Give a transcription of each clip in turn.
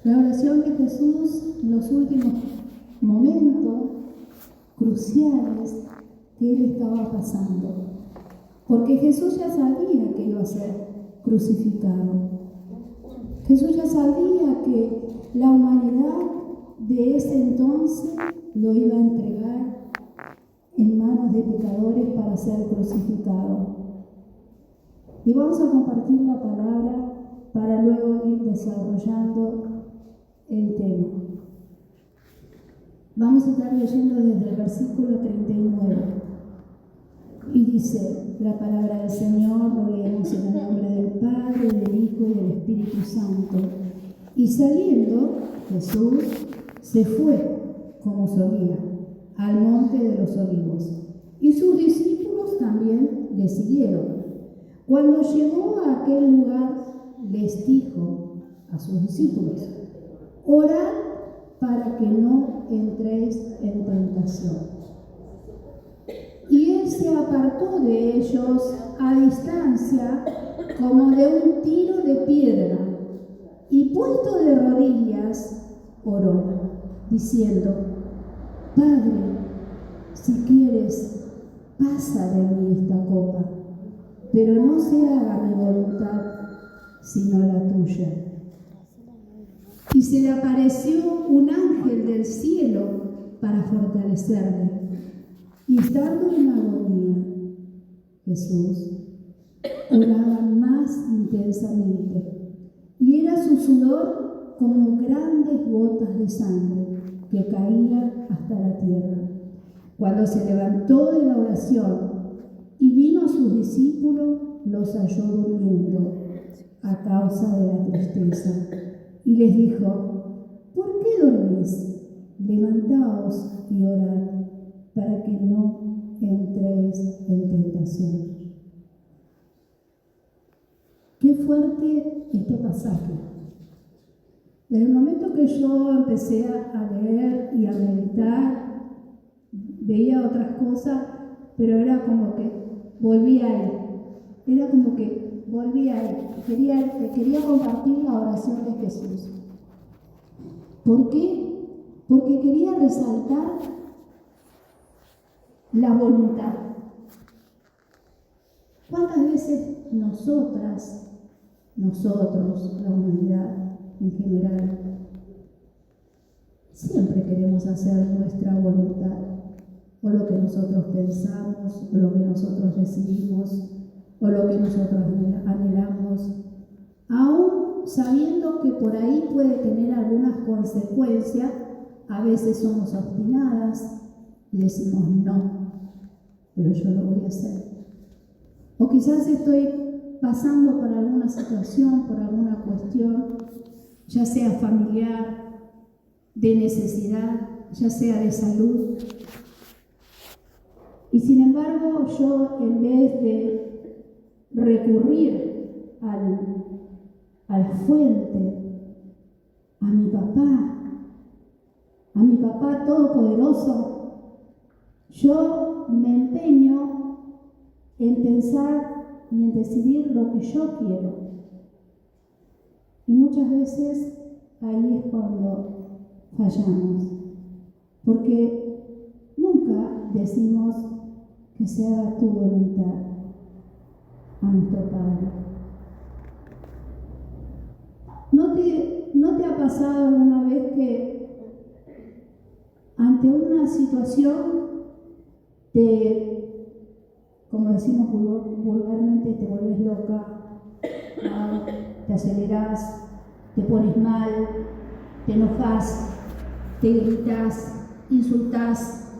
La oración de Jesús en los últimos momentos cruciales que él estaba pasando. Porque Jesús ya sabía que iba a ser crucificado. Jesús ya sabía que la humanidad de ese entonces lo iba a entregar en manos de pecadores para ser crucificado. Y vamos a compartir la palabra para luego ir desarrollando el tema. Vamos a estar leyendo desde el versículo 39. Y dice la palabra del Señor, lo leemos en el nombre del Padre, del Hijo y del Espíritu Santo. Y saliendo, Jesús se fue, como solía, al monte de los olivos. Y sus discípulos también le siguieron. Cuando llegó a aquel lugar, les dijo a sus discípulos: orad para que no entréis en tentación. Y él se apartó de ellos a distancia como de un tiro de piedra, y puesto de rodillas, oró, diciendo: Padre, si quieres, pasa de mí esta copa, pero no se haga mi voluntad, sino la tuya. Y se le apareció un ángel del cielo para fortalecerle. Y estando en agonía, Jesús oraba más intensamente, y era su sudor como grandes gotas de sangre que caían hasta la tierra. Cuando se levantó de la oración y vino a sus discípulos, los halló durmiendo a causa de la tristeza. Y les dijo: ¿por qué dormís? Levantaos y orad, para que no entréis en tentación. Qué fuerte este pasaje. Desde el momento que yo empecé a leer y a meditar, veía otras cosas, pero era como que volvía ahí. Era como que volvía ahí. Quería compartir la oración de Jesús. ¿Por qué? Porque quería resaltar la voluntad. ¿Cuántas veces nosotros, la humanidad en general, siempre queremos hacer nuestra voluntad, o lo que nosotros pensamos, o lo que nosotros decidimos, o lo que nosotros anhelamos, aún sabiendo que por ahí puede tener algunas consecuencias? A veces somos obstinadas y decimos no, pero yo lo voy a hacer. O quizás estoy pasando por alguna situación, por alguna cuestión, ya sea familiar, de necesidad, ya sea de salud. Y sin embargo, yo, en vez de recurrir a la fuente, a mi papá todopoderoso, yo me empeño en pensar y en decidir lo que yo quiero. Y muchas veces ahí es cuando fallamos, porque nunca decimos que se haga tu voluntad a nuestro Padre. ¿No te ha pasado alguna vez que ante una situación como decimos vulgarmente, te vuelves loca, te acelerás, te pones mal, te enojas, te gritas, insultás?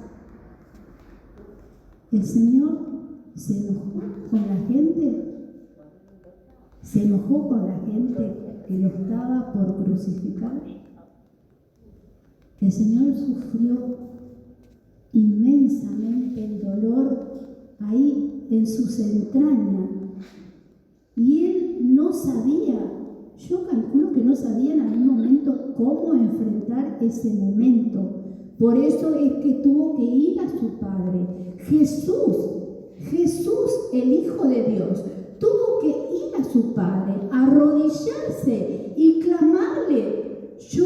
El Señor se enojó con la gente, se enojó con la gente que lo estaba por crucificar. El Señor sufrió inmensamente el dolor ahí en sus entrañas, y Él no sabía, yo calculo que no sabía en algún momento cómo enfrentar ese momento. Por eso es que tuvo que ir a su Padre. Jesús, el Hijo de Dios, tuvo que ir a su Padre, arrodillarse y clamarle: yo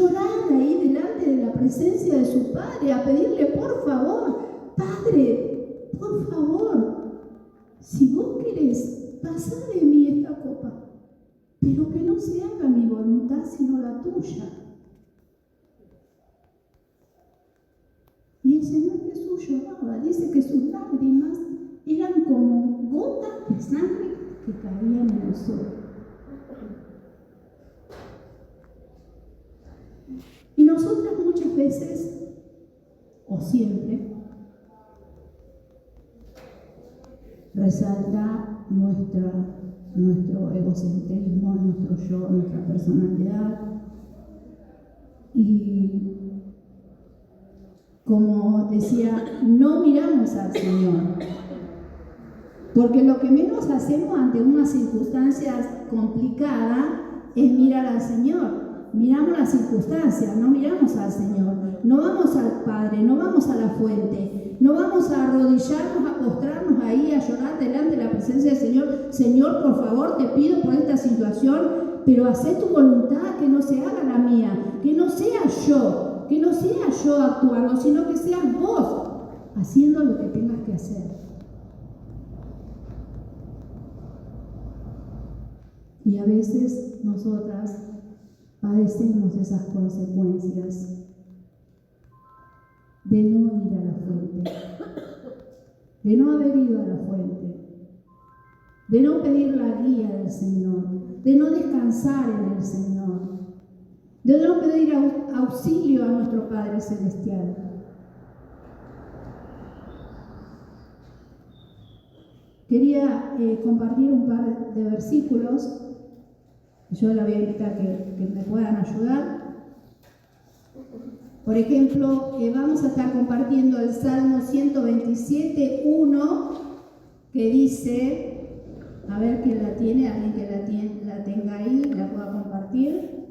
presencia de su Padre, a pedirle, por favor, Padre, por favor, si vos querés, pasá de mí esta copa, pero que no se haga mi voluntad sino la tuya. Y el Señor Jesús lloraba, dice que sus lágrimas eran como gotas de sangre que caían en el suelo. Y nosotras muchas veces, o siempre, resalta nuestro egocentrismo, nuestro yo, nuestra personalidad. Y como decía, no miramos al Señor. Porque lo que menos hacemos ante una circunstancia complicada es mirar al Señor. Miramos las circunstancias, no miramos al Señor. No vamos al Padre, no vamos a la fuente, no vamos a arrodillarnos, a postrarnos ahí, a llorar delante de la presencia del Señor. Señor, por favor, te pido por esta situación, pero haz tu voluntad, que no se haga la mía, que no sea yo actuando, sino que seas vos haciendo lo que tengas que hacer. Y a veces nosotras padecemos esas consecuencias de no ir a la fuente, de no haber ido a la fuente, de no pedir la guía del Señor, de no descansar en el Señor, de no pedir auxilio a nuestro Padre Celestial. Quería compartir un par de versículos. Yo la voy a invitar que me puedan ayudar. Por ejemplo, vamos a estar compartiendo el Salmo 127, 1, que dice, a ver quién la tiene, alguien que la tenga ahí, la pueda compartir.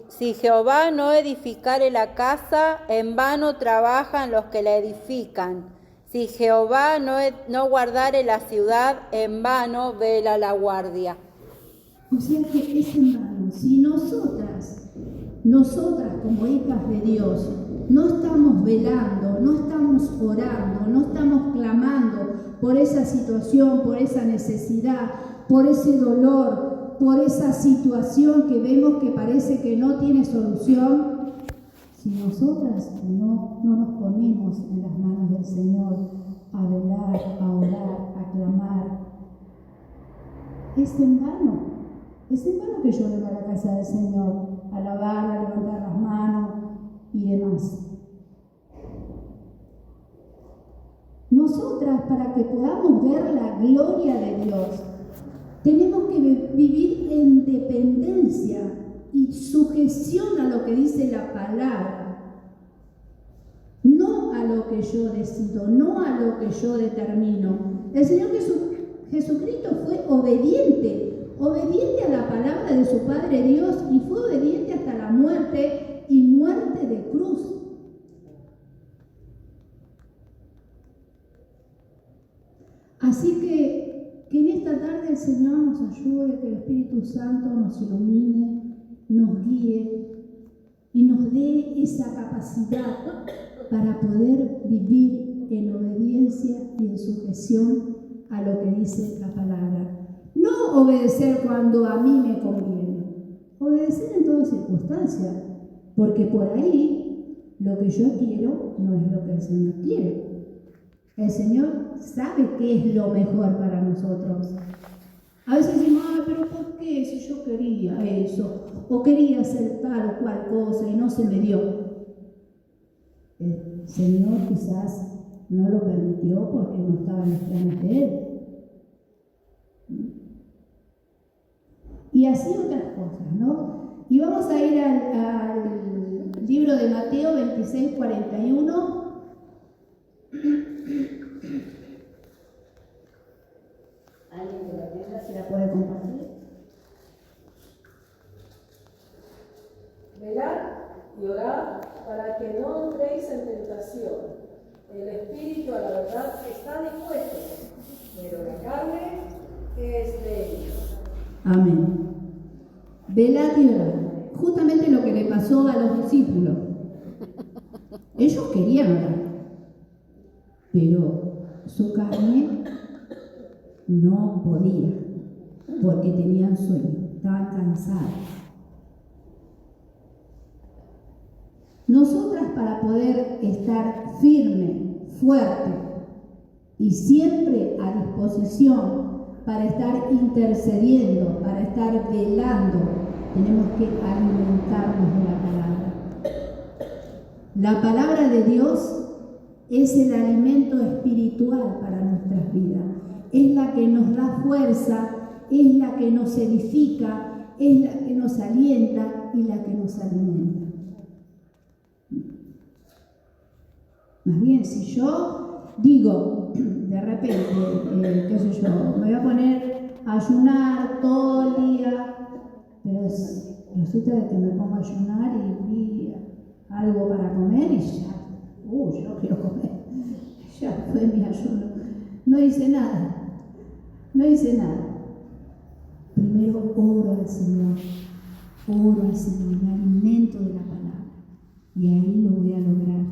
Si Jehová no edificare la casa, en vano trabajan los que la edifican. Si Jehová no guardare la ciudad, en vano vela la guardia. O sea que es en vano. Si nosotras como hijas de Dios, no estamos velando, no estamos orando, no estamos clamando por esa situación, por esa necesidad, por ese dolor, por esa situación que vemos que parece que no tiene solución, si nosotras no nos ponemos en las manos del Señor a velar, a orar, a clamar, es en vano que yo venga a la casa del Señor, a alabar, a levantar las manos y demás. Nosotras, para que podamos ver la gloria de Dios, tenemos que vivir en dependencia y sujeción a lo que dice la palabra, no a lo que yo decido, no a lo que yo determino. El Señor Jesucristo fue obediente a la palabra de su Padre Dios y fue obediente hasta la muerte y muerte de cruz. Así que en esta tarde el Señor nos ayude, que el Espíritu Santo nos ilumine, nos guíe y nos dé esa capacidad para poder vivir en obediencia y en sujeción a lo que dice la palabra. No obedecer cuando a mí me conviene, obedecer en todas circunstancias, porque por ahí lo que yo quiero no es lo que el Señor quiere. El Señor sabe qué es lo mejor para nosotros. A veces decimos, pero ¿por qué si yo quería eso? O quería hacer tal o cual cosa y no se me dio. El Señor quizás no lo permitió porque no estaba en los planes de Él. Y así otras cosas, ¿no? Y vamos a ir al libro de Mateo 26, 41. ¿Alguien que la tenga se la puede compartir? Velad y orad para que no entréis en tentación. El espíritu a la verdad está dispuesto, pero la carne es de ellos. Amén. Velad y orad. Justamente lo que le pasó a los discípulos. Ellos querían orar, pero su carne no podía, porque tenían sueño, estaban cansados. Nosotras, para poder estar firme, fuerte y siempre a disposición para estar intercediendo, para estar velando, tenemos que alimentarnos de la palabra. La palabra de Dios es el alimento espiritual para nuestras vidas. Es la que nos da fuerza, es la que nos edifica, es la que nos alienta y la que nos alimenta. Más bien, si yo digo, de repente, qué sé yo, me voy a poner a ayunar todo el día, pero resulta que me pongo a ayunar y algo para comer y ya, yo quiero comer, ya fue mi ayuno. No hice nada. Primero oro al Señor, me alimento de la palabra y ahí lo voy a lograr.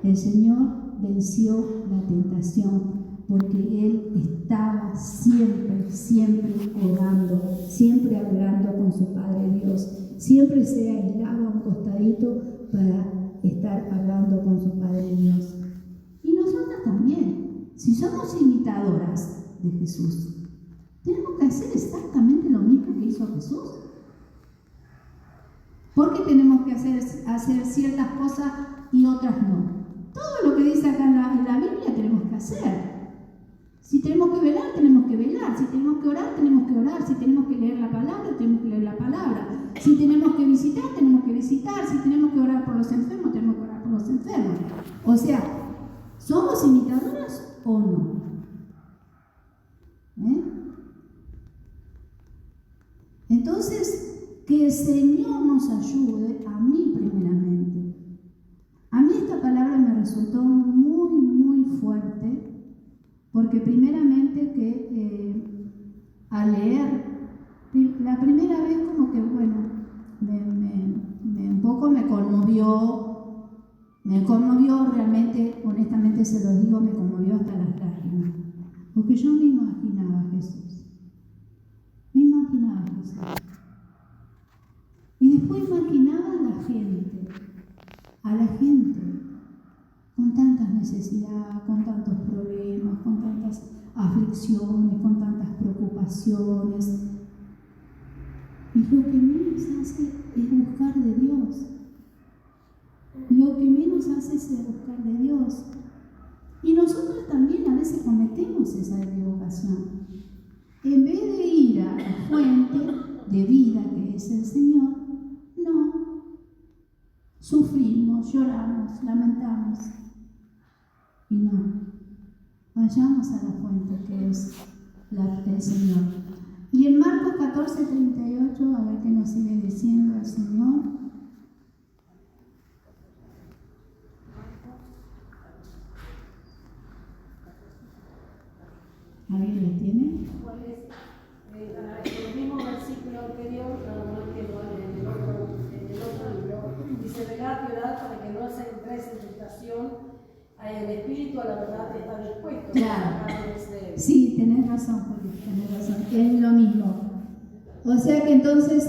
El Señor venció la tentación porque Él estaba siempre orando, siempre hablando con su Padre Dios. Siempre se aislaba un costadito para estar hablando con su Padre Dios. Y nosotras también, si somos imitadoras de Jesús, tenemos que hacer exactamente lo mismo que hizo Jesús. ¿Por qué tenemos que hacer ciertas cosas y otras no? Todo lo que dice acá en la Biblia tenemos que hacer. Si tenemos que velar, tenemos que velar. Si tenemos que orar, tenemos que orar. Si tenemos que leer la palabra, tenemos que leer la palabra. Si tenemos que visitar, tenemos que visitar. Si tenemos que orar por los enfermos, tenemos que orar por los enfermos. O sea, ¿somos imitadoras o no? Entonces, que el Señor nos ayude, a mí primeramente. A mí esta palabra me resultó muy fuerte, porque primeramente que al leer, la primera vez como que, bueno, un poco me conmovió realmente, honestamente se lo digo, me conmovió hasta las lágrimas, porque yo me imaginaba a Jesús. Y después imaginaba a la gente con tantas necesidades, con tantos problemas, con tantas aflicciones, con tantas preocupaciones. Y lo que menos hace es buscar de Dios. Y nosotros también a veces cometemos esa equivocación. En vez de ir a la fuente de vida que es el Señor, no. Sufrimos, lloramos, lamentamos. Y no. Vayamos a la fuente que es el Señor. Y en Marcos 14:38, a ver qué nos sigue diciendo el Señor. ¿Alguien lo tiene? ¿Cuál es? El mismo versículo anterior, nada más que en el otro libro, dice: velad y orad para que no entréis en tentación. El espíritu a la verdad está dispuesto. Claro. Sí, tenés razón, Julio, tenés razón. Es lo mismo. O sea que entonces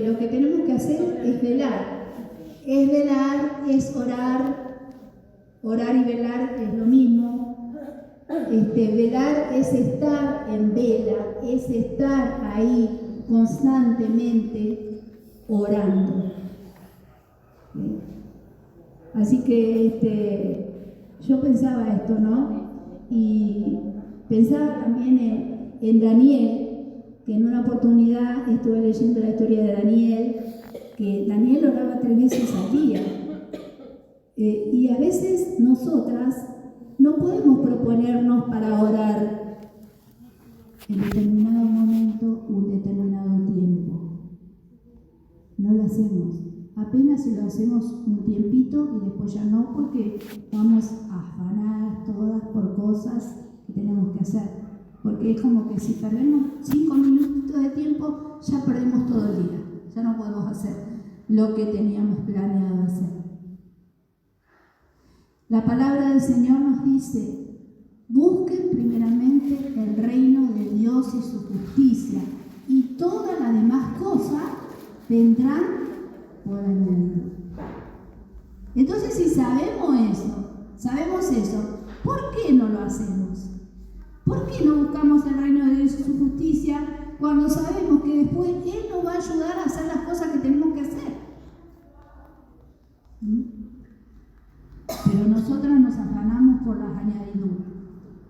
lo que tenemos que hacer es velar. Es velar, es orar. Orar y velar es lo mismo. Velar es estar en vela, es estar ahí constantemente orando. ¿Sí? Así que yo pensaba esto, ¿no? Y pensaba también en Daniel, que en una oportunidad estuve leyendo la historia de Daniel, que Daniel oraba 3 veces al día. Y a veces nosotras no podemos proponernos para orar en determinado momento, un determinado tiempo. No lo hacemos. Apenas si lo hacemos un tiempito y después ya no, porque vamos a afanar todas por cosas que tenemos que hacer. porque es como que si perdemos 5 minutos de tiempo, ya perdemos todo el día, ya no podemos hacer lo que teníamos planeado hacer. La palabra del Señor nos dice: busquen primeramente el reino de Dios y su justicia, y todas las demás cosas vendrán por añadidura. Entonces, si sabemos eso, ¿por qué no lo hacemos? ¿Por qué no buscamos el reino de Dios y su justicia cuando sabemos que después Él nos va a ayudar a hacer las cosas que tenemos que hacer? Pero nosotras nos afanamos por las añadiduras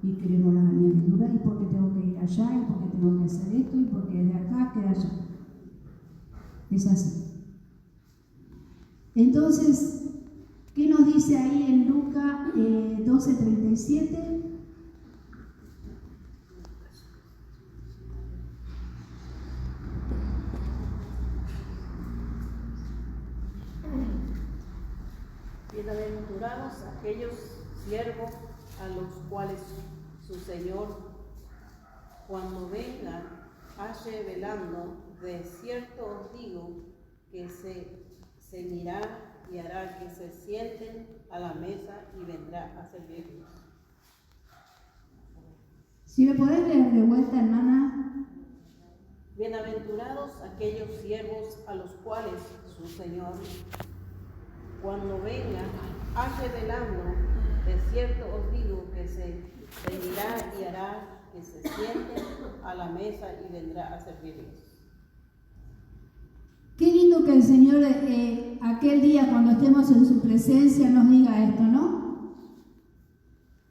y queremos las añadiduras, y porque tengo que ir allá, y porque tengo que hacer esto, y porque de acá queda allá. Es así. Entonces, ¿qué nos dice ahí en Lucas 12:37? Bienaventurados aquellos siervos a los cuales su Señor, cuando venga, halle velando. De cierto os digo que se ceñirá y hará que se sienten a la mesa y vendrá a servirlos. Si me podés leer de vuelta, hermana. Bienaventurados aquellos siervos a los cuales su Señor, cuando venga, halle velando. De cierto os digo que se ceñirá y hará que se sienten a la mesa y vendrá a servirlos. Qué lindo que el Señor aquel día, cuando estemos en su presencia, nos diga esto, ¿no?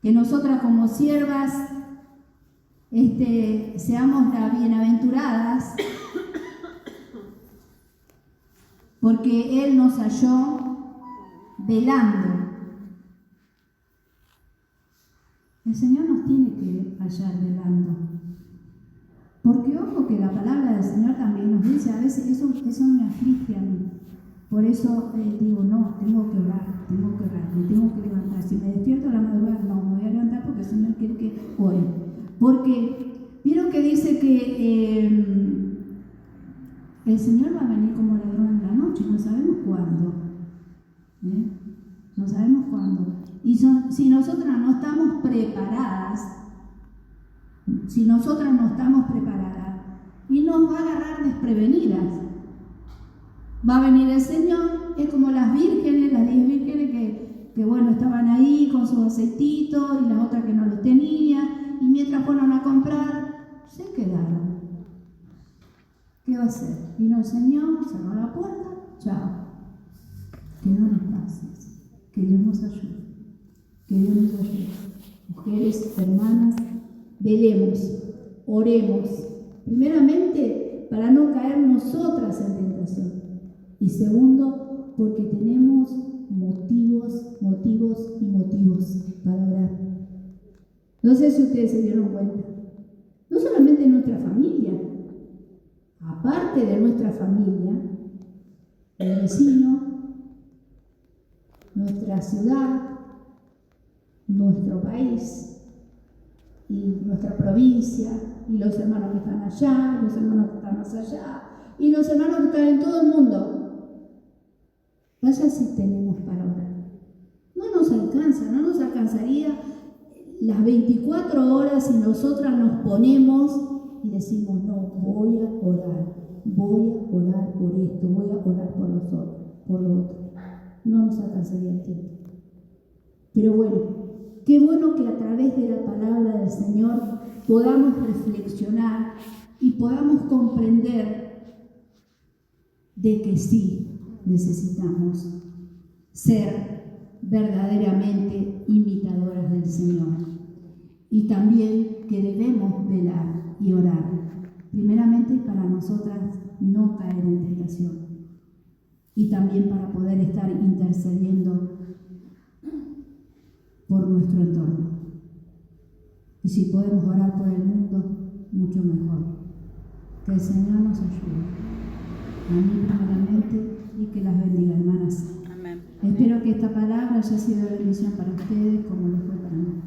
Que nosotras como siervas seamos las bienaventuradas, porque Él nos halló velando. El Señor nos tiene que hallar velando. Porque ojo que la palabra del Señor también nos dice, a veces eso me aflige a mí. Por eso digo, no, tengo que orar, me tengo que levantar. Si me despierto a la madrugada, no, me voy a levantar porque el Señor quiere que ore. Porque vieron que dice que el Señor va a venir como ladrón en la noche, no sabemos cuándo. No sabemos cuándo. Y si nosotras no estamos preparadas, y nos va a agarrar desprevenidas. Va a venir el Señor, es como las 10 vírgenes que bueno, estaban ahí con sus aceititos, y las otras que no los tenían, y mientras fueron a comprar, se quedaron. ¿Qué va a hacer? Vino el Señor, cerró la puerta, chao. Que no nos pase, que Dios nos ayude, Mujeres, hermanas, velemos, oremos, primeramente para no caer nosotras en tentación, y segundo porque tenemos motivos para orar. No sé si ustedes se dieron cuenta, no solamente en nuestra familia, aparte de nuestra familia, el vecino, nuestra ciudad, nuestro país y nuestra provincia, y los hermanos que están allá, y los hermanos que están más allá, y los hermanos que están en todo el mundo. Vaya si tenemos para orar. No nos alcanzaría las 24 horas si nosotras nos ponemos y decimos, no, voy a orar por esto, voy a orar por los otros, por lo otro. No nos alcanzaría el tiempo. Pero bueno, qué bueno que a través de la palabra del Señor podamos reflexionar y podamos comprender de que sí necesitamos ser verdaderamente imitadoras del Señor, y también que debemos velar y orar, primeramente para nosotras no caer en tentación, y también para poder estar intercediendo por nuestro entorno. Y si podemos orar por el mundo, mucho mejor. Que el Señor nos ayude. A mí primeramente, y que las bendiga, hermanas. Amén. Espero que esta palabra haya sido de bendición para ustedes como lo fue para mí.